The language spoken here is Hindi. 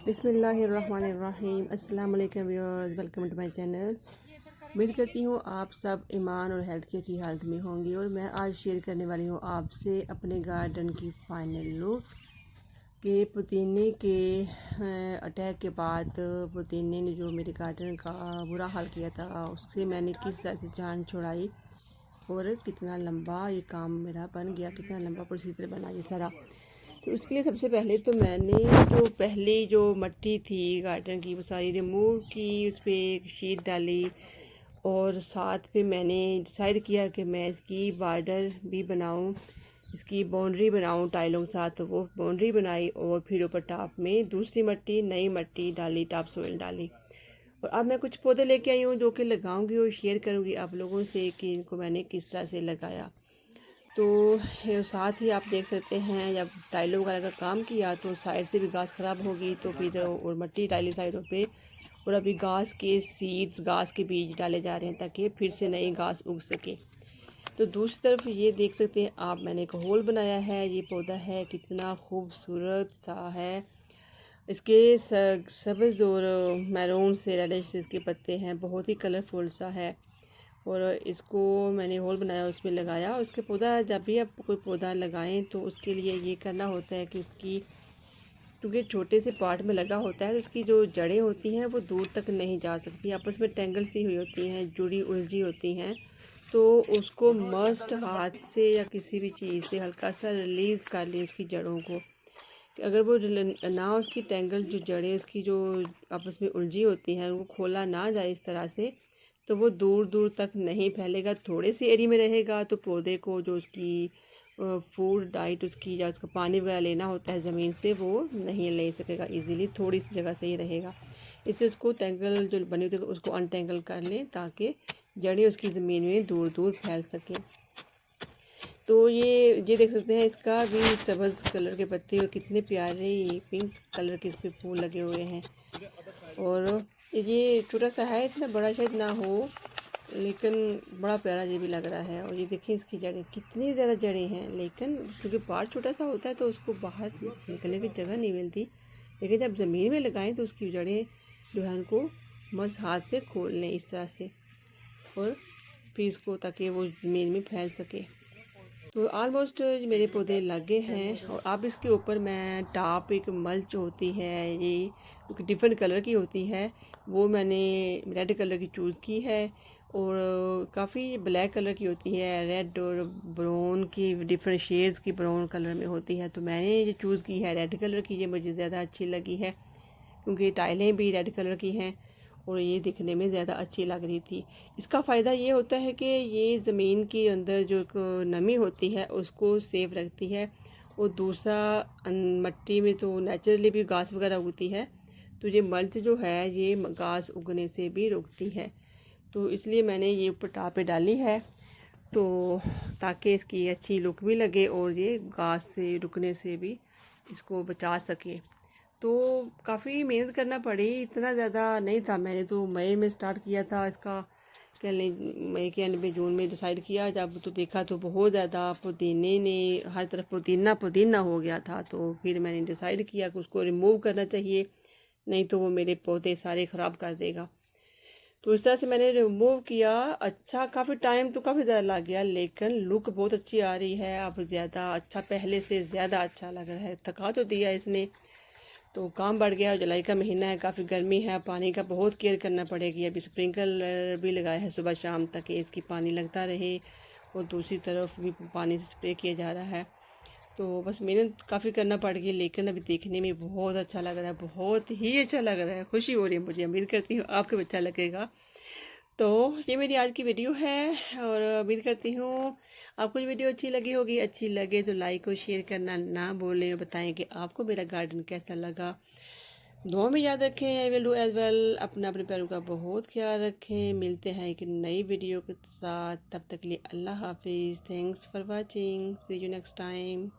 बिस्मिल्लाहिर्रहमानिर्रहीम। अस्सलाम वालेकुम viewers, welcome to my channel. उम्मीद करती हूँ आप सब ईमान और हेल्थ की अच्छी हालत में होंगे। और मैं आज शेयर करने वाली हूँ आपसे अपने गार्डन की फाइनल लुक के पुदीने के अटैक के बाद पुदीने ने जो मेरे गार्डन का बुरा हाल किया था उससे मैंने किस तरह से जान छुड़ाई और कितना लंबा ये काम मेरा बन गया, कितना लंबा प्रोसीजर बना ये सारा। तो उसके लिए सबसे पहले तो मैंने जो पहली जो मट्टी थी गार्डन की वो सारी रिमूव की, उस पर एक शीट डाली और साथ में मैंने डिसाइड किया कि मैं इसकी बॉर्डर भी बनाऊं, इसकी बाउंड्री बनाऊं टाइलों के साथ। तो वो बाउंड्री बनाई और फिर ऊपर टॉप में दूसरी मट्टी, नई मट्टी डाली, टॉप सोइल डाली। और अब मैं कुछ पौधे लेके आई हूँ जो कि लगाऊंगी और शेयर करूँगी आप लोगों से कि इनको मैंने किस तरह से लगाया। तो साथ ही आप देख सकते हैं जब टाइलों वगैरह का काम किया तो साइड से भी घास ख़राब होगी, तो फिर और मट्टी डाली साइडों पे। और अभी घास के सीड्स, घास के बीज डाले जा रहे हैं ताकि फिर से नई घास उग सके। तो दूसरी तरफ ये देख सकते हैं आप, मैंने एक होल बनाया है। ये पौधा है कितना खूबसूरत सा है। इसके सब्ज़ और मैरून से रेडिश से इसके पत्ते हैं, बहुत ही कलरफुल सा है। और इसको मैंने होल बनाया, उसमें लगाया। उसके पौधा जब भी आप कोई पौधा लगाएं तो उसके लिए ये करना होता है कि उसकी, क्योंकि छोटे से पार्ट में लगा होता है तो उसकी जो जड़ें होती हैं वो दूर तक नहीं जा सकती, आपस में टेंगल सी हुई होती हैं, जुड़ी उलझी होती हैं। तो उसको मस्ट हाथ से या किसी भी चीज़ से हल्का सा रिलीज़ कर लें उसकी जड़ों को। अगर वो ना, उसकी टेंगल जो जड़ें उसकी जो आपस में उलझी होती हैं उनको खोला ना जाए इस तरह से, तो वो दूर दूर तक नहीं फैलेगा। थोड़े से एरिया में रहेगा तो पौधे को जो उसकी फूड डाइट उसकी या उसका पानी वगैरह लेना होता है ज़मीन से वो नहीं ले सकेगा इजीली, थोड़ी सी जगह से ही रहेगा। इससे उसको टेंगल जो बनी होती है उसको अनटेंगल कर लें ताकि जड़ें उसकी ज़मीन में दूर दूर फैल सकें। तो ये देख सकते हैं इसका भी सब्ज़ कलर के पत्ते और कितने प्यारे ये पिंक कलर के इस पर फूल लगे हुए हैं। और ये छोटा सा है, इतना बड़ा शायद ना हो लेकिन बड़ा प्यारा ये भी लग रहा है। और ये देखिए इसकी जड़ें कितनी ज़्यादा जड़ें हैं, लेकिन क्योंकि पार्ट छोटा सा होता है तो उसको बाहर निकलने की जगह नहीं मिलती। लेकिन जब ज़मीन में लगाएं तो उसकी जड़ें जो है उनको बस हाथ से खोल लें इस तरह से, और फिर इसको ताकि वो ज़मीन में फैल सके। तो ऑलमोस्ट मेरे पौधे लगे हैं। और अब इसके ऊपर मैं टॉप एक मल्च होती है, ये डिफरेंट कलर की होती है, वो मैंने रेड कलर की चूज़ की है। और काफ़ी ब्लैक कलर की होती है, रेड और ब्राउन की डिफरेंट शेड्स की ब्राउन कलर में होती है। तो मैंने ये चूज़ की है रेड कलर की, ये मुझे ज़्यादा अच्छी लगी है क्योंकि टाइलें भी रेड कलर की हैं और ये दिखने में ज़्यादा अच्छी लग रही थी। इसका फ़ायदा ये होता है कि ये ज़मीन के अंदर जो नमी होती है उसको सेफ रखती है। और दूसरा मट्टी में तो नेचुरली भी घास वगैरह उगती है, तो ये मल्च जो है ये घास उगने से भी रोकती है। तो इसलिए मैंने ये ऊपर टॉप पे डाली है, तो ताकि इसकी अच्छी लुक भी लगे और ये घास से रुकने से भी इसको बचा सके। तो काफ़ी मेहनत करना पड़ी, इतना ज़्यादा नहीं था। मैंने तो मई में स्टार्ट किया था इसका, कह लें मई के एंड में, जून में डिसाइड किया। जब तो देखा तो बहुत ज़्यादा पुदीने ने हर तरफ पुदीना पुदीना हो गया था। तो फिर मैंने डिसाइड किया कि उसको रिमूव करना चाहिए, नहीं तो वो मेरे पौधे सारे ख़राब कर देगा। तो इस तरह से मैंने रिमूव किया। अच्छा काफ़ी टाइम तो काफ़ी ज़्यादा लग गया, लेकिन लुक बहुत अच्छी आ रही है अब, ज़्यादा अच्छा, पहले से ज़्यादा अच्छा लग रहा है। थका तो दिया इसने, तो काम बढ़ गया। जुलाई का महीना है, काफ़ी गर्मी है, पानी का बहुत केयर करना पड़ेगी। अभी स्प्रिंकलर भी लगाया है सुबह शाम तक इसकी पानी लगता रहे, और दूसरी तरफ भी पानी से स्प्रे किया जा रहा है। तो बस मेहनत काफ़ी करना पड़ गई, लेकिन अभी देखने में बहुत अच्छा लग रहा है, बहुत ही अच्छा लग रहा है। खुशी हो रही है मुझे, उम्मीद करती हूँ आपको भी अच्छा लगेगा। तो ये मेरी आज की वीडियो है और उम्मीद करती हूँ आपको ये वीडियो अच्छी लगी होगी। अच्छी लगे तो लाइक और शेयर करना ना भूलें, और बताएं कि आपको मेरा गार्डन कैसा लगा। दुआ में याद रखें, I will do as well. अपना अपने पैरों का बहुत ख्याल रखें। मिलते हैं एक नई वीडियो के साथ, तब तक के लिए अल्लाह हाफिज़। Thanks for watching, see you next time.